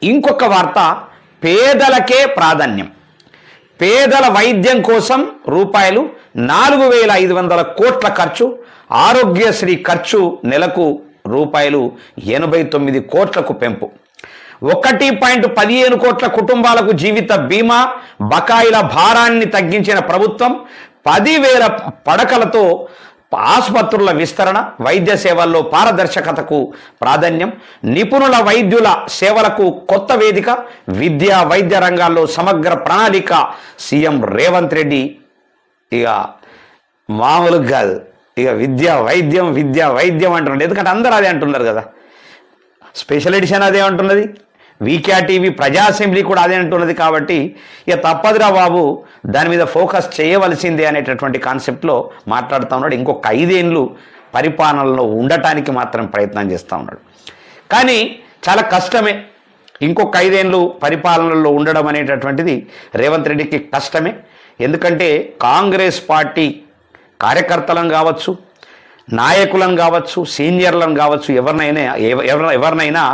ఇంకొక వార్త, పేదలకే ప్రాధాన్యం. పేదల వైద్యం కోసం రూపాయలు 4,500 కోట్ల ఖర్చు. ఆరోగ్యశ్రీ ఖర్చు నెలకు రూపాయలు 89 కోట్లకు పెంపు. 1.15 కోట్ల కుటుంబాలకు జీవిత బీమా. బకాయిల భారాన్ని తగ్గించిన ప్రభుత్వం. 10,000 పడకలతో ఆసుపత్రుల విస్తరణ. వైద్య సేవల్లో పారదర్శకతకు ప్రాధాన్యం. నిపుణుల వైద్యుల సేవలకు కొత్త వేదిక. విద్యా వైద్య రంగాల్లో సమగ్ర ప్రణాళిక. సీఎం రేవంత్ రెడ్డి ఇక మామూలుగా కాదు, ఇక విద్యా వైద్యం అంటున్నాడు. ఎందుకంటే అందరూ అదే అంటున్నారు కదా. స్పెషల్ ఎడిషన్ అదే అంటున్నది, వీక్యా టీవీ ప్రజా అసెంబ్లీ కూడా అదే అంటున్నది. కాబట్టి ఇక తప్పదురా బాబు, దాని మీద ఫోకస్ చేయవలసిందే అనేటటువంటి కాన్సెప్ట్లో మాట్లాడుతూ ఉన్నాడు. ఇంకొక 5 ఏళ్ళు పరిపాలనలో ఉండటానికి మాత్రం ప్రయత్నం చేస్తూ ఉన్నాడు. కానీ చాలా కష్టమే. ఇంకొక 5 ఏళ్ళు పరిపాలనలో ఉండడం అనేటటువంటిది రేవంత్ రెడ్డికి కష్టమే. ఎందుకంటే కాంగ్రెస్ పార్టీ కార్యకర్తలను కావచ్చు, నాయకులను కావచ్చు, సీనియర్లను కావచ్చు, ఎవరినైనా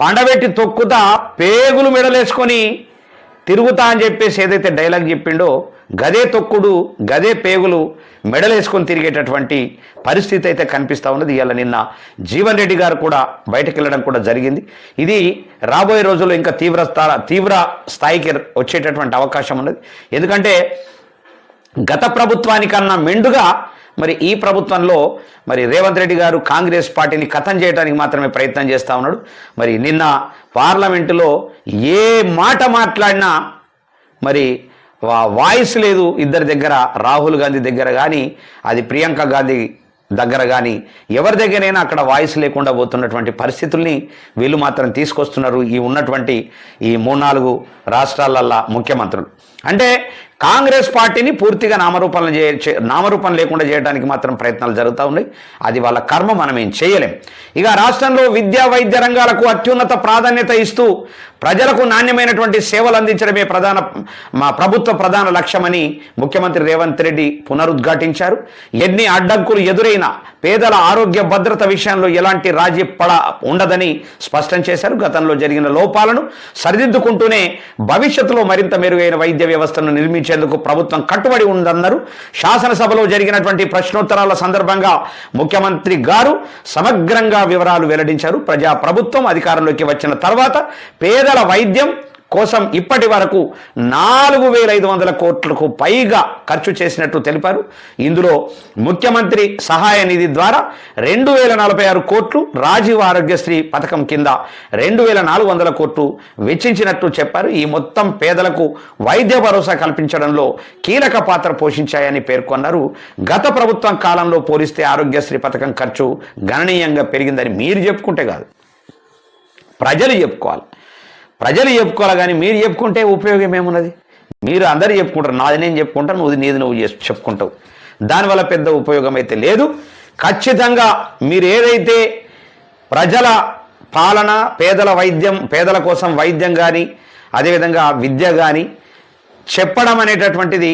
పండబెట్టి తొక్కుతా పేగులు మెడలేసుకొని తిరుగుతా అని చెప్పేసి ఏదైతే డైలాగ్ చెప్పిండో, గదే తొక్కుడు గదే పేగులు మెడలేసుకొని తిరిగేటటువంటి పరిస్థితి అయితే కనిపిస్తూ ఉన్నది. ఇవాళ నిన్న జీవన్ రెడ్డి గారు కూడా బయటకు వెళ్ళడం కూడా జరిగింది. ఇది రాబోయే రోజుల్లో ఇంకా తీవ్ర స్థాయికి వచ్చేటటువంటి అవకాశం ఉన్నది. ఎందుకంటే గత ప్రభుత్వానికన్నా మెండుగా మరి ఈ ప్రభుత్వంలో మరి రేవంత్ రెడ్డి గారు కాంగ్రెస్ పార్టీని ఖతం చేయడానికి మాత్రమే ప్రయత్నం చేస్తూ ఉన్నాడు. మరి నిన్న పార్లమెంటులో ఏ మాట మాట్లాడినా మరి వాయిస్ లేదు ఇద్దరి దగ్గర. రాహుల్ గాంధీ దగ్గర కానీ, అది ప్రియాంక గాంధీ దగ్గర కానీ, ఎవరి దగ్గరైనా అక్కడ వాయిస్ లేకుండా పోతున్నటువంటి పరిస్థితుల్ని వీళ్ళు మాత్రం తీసుకొస్తున్నారు ఈ ఉన్నటువంటి ఈ 3-4 రాష్ట్రాలల్లో ముఖ్యమంత్రులు. అంటే కాంగ్రెస్ పార్టీని పూర్తిగా నామరూపం లేకుండా చేయడానికి మాత్రం ప్రయత్నాలు జరుగుతూ ఉన్నాయి. అది వాళ్ళ కర్మ, మనం ఏం చేయలేం. ఇక రాష్ట్రంలో విద్యా వైద్య రంగాలకు అత్యున్నత ప్రాధాన్యత ఇస్తూ ప్రజలకు నాణ్యమైనటువంటి సేవలు అందించడమే ప్రభుత్వ ప్రధాన లక్ష్యమని ముఖ్యమంత్రి రేవంత్ రెడ్డి పునరుద్ఘాటించారు. ఎన్ని అడ్డంకులు ఎదురైనా పేదల ఆరోగ్య భద్రత విషయంలో ఎలాంటి రాజీ ఉండదని స్పష్టం చేశారు. గతంలో జరిగిన లోపాలను సరిదిద్దుకుంటూనే భవిష్యత్తులో మరింత మెరుగైన వైద్య వ్యవస్థను నిర్మించేందుకు ప్రభుత్వం కట్టుబడి ఉందన్నారు. శాసనసభలో జరిగినటువంటి ప్రశ్నోత్తరాల సందర్భంగా ముఖ్యమంత్రి గారు సమగ్రంగా వివరాలు వెల్లడించారు. ప్రభుత్వం అధికారంలోకి వచ్చిన తర్వాత పేదల వైద్యం కోసం ఇప్పటి వరకు 4,500 కోట్లకు పైగా ఖర్చు చేసినట్టు తెలిపారు. ఇందులో ముఖ్యమంత్రి సహాయ నిధి ద్వారా 2,046 కోట్లు, రాజీవ్ ఆరోగ్యశ్రీ పథకం కింద 2,400 కోట్లు వెచ్చించినట్టు చెప్పారు. ఈ మొత్తం పేదలకు వైద్య భరోసా కల్పించడంలో కీలక పాత్ర పోషించాయని పేర్కొన్నారు. గత ప్రభుత్వం కాలంలో పోలిస్తే ఆరోగ్యశ్రీ పథకం ఖర్చు గణనీయంగా పెరిగిందని మీరు చెప్పుకుంటే కాదు, ప్రజలు చెప్పుకోవాలి కానీ మీరు చెప్పుకుంటే ఉపయోగం ఏమున్నది? మీరు అందరూ చెప్పుకుంటారు, నాది నేను చెప్పుకుంటాను, నీది నువ్వు చెప్పుకుంటావు. దానివల్ల పెద్ద ఉపయోగం అయితే లేదు. ఖచ్చితంగా మీరు ఏదైతే ప్రజల పాలన, పేదల కోసం వైద్యం కానీ, అదేవిధంగా విద్య కానీ చెప్పడం అనేటటువంటిది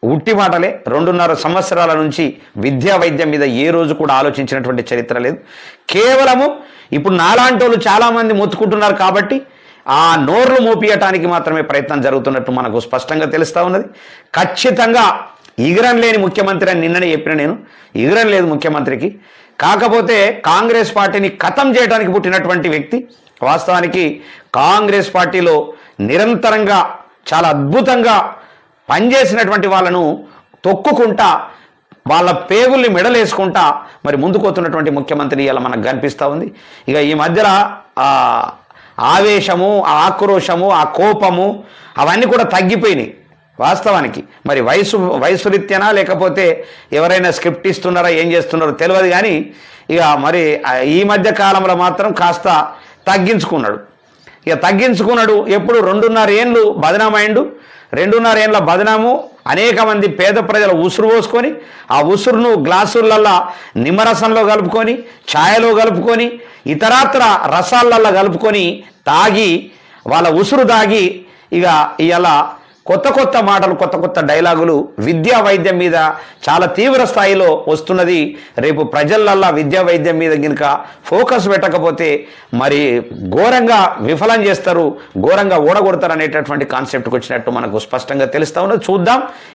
ఉట్టి మాటలే. 2.5 సంవత్సరాల నుంచి విద్యా వైద్యం మీద ఏ రోజు కూడా ఆలోచించినటువంటి చరిత్ర లేదు. కేవలము ఇప్పుడు నాలాంటి వాళ్ళు చాలామంది మొత్తుకుంటున్నారు కాబట్టి ఆ నోర్లు మోపియటానికి మాత్రమే ప్రయత్నం జరుగుతున్నట్టు మనకు స్పష్టంగా తెలుస్తూ ఉన్నది. ఖచ్చితంగా ఇగరం లేని ముఖ్యమంత్రి అని నిన్ననే చెప్పిన నేను, ఇగరం లేదు ముఖ్యమంత్రికి. కాకపోతే కాంగ్రెస్ పార్టీని ఖతం చేయడానికి పుట్టినటువంటి వ్యక్తి. వాస్తవానికి కాంగ్రెస్ పార్టీలో నిరంతరంగా చాలా అద్భుతంగా పనిచేసినటువంటి వాళ్ళను తొక్కుకుంటా, వాళ్ళ పేగుల్ని మెడలేసుకుంటా మరి ముందుకోతున్నటువంటి ముఖ్యమంత్రి ఇలా మనకు కనిపిస్తూ ఉంది. ఇక ఈ మధ్యలో ఆవేశము, ఆ ఆక్రోశము, ఆ కోపము అవన్నీ కూడా తగ్గిపోయినాయి వాస్తవానికి. మరి వయసు రీత్యానా లేకపోతే ఎవరైనా స్క్రిప్ట్ ఇస్తున్నారా ఏం చేస్తున్నారో తెలియదు. కానీ ఇక మరి ఈ మధ్య కాలంలో మాత్రం కాస్త తగ్గించుకున్నాడు. ఎప్పుడు 2.5 ఏళ్ళు బదనామైండు. 2.5 ఏళ్ళ బదనాము అనేక మంది పేద ప్రజలు ఉసురు పోసుకొని, ఆ ఉసురును గ్లాసులల్లో నిమ్మరసంలో కలుపుకొని, ఛాయలో కలుపుకొని, ఇతరాత్ర రసాలల్లో కలుపుకొని తాగి, వాళ్ళ ఉసురు తాగి ఇక ఇలా కొత్త కొత్త మాటలు, కొత్త కొత్త డైలాగులు విద్యా వైద్యం మీద చాలా తీవ్ర స్థాయిలో వస్తున్నది. రేపు ప్రజలల్లా విద్యా వైద్యం మీద గినక ఫోకస్ పెట్టకపోతే మరి ఘోరంగా విఫలం చేస్తారు, ఘోరంగా ఓడగొడతారు అనేటటువంటి కాన్సెప్ట్కి వచ్చినట్టు మనకు స్పష్టంగా తెలుస్తా ఉన్నది. చూద్దాం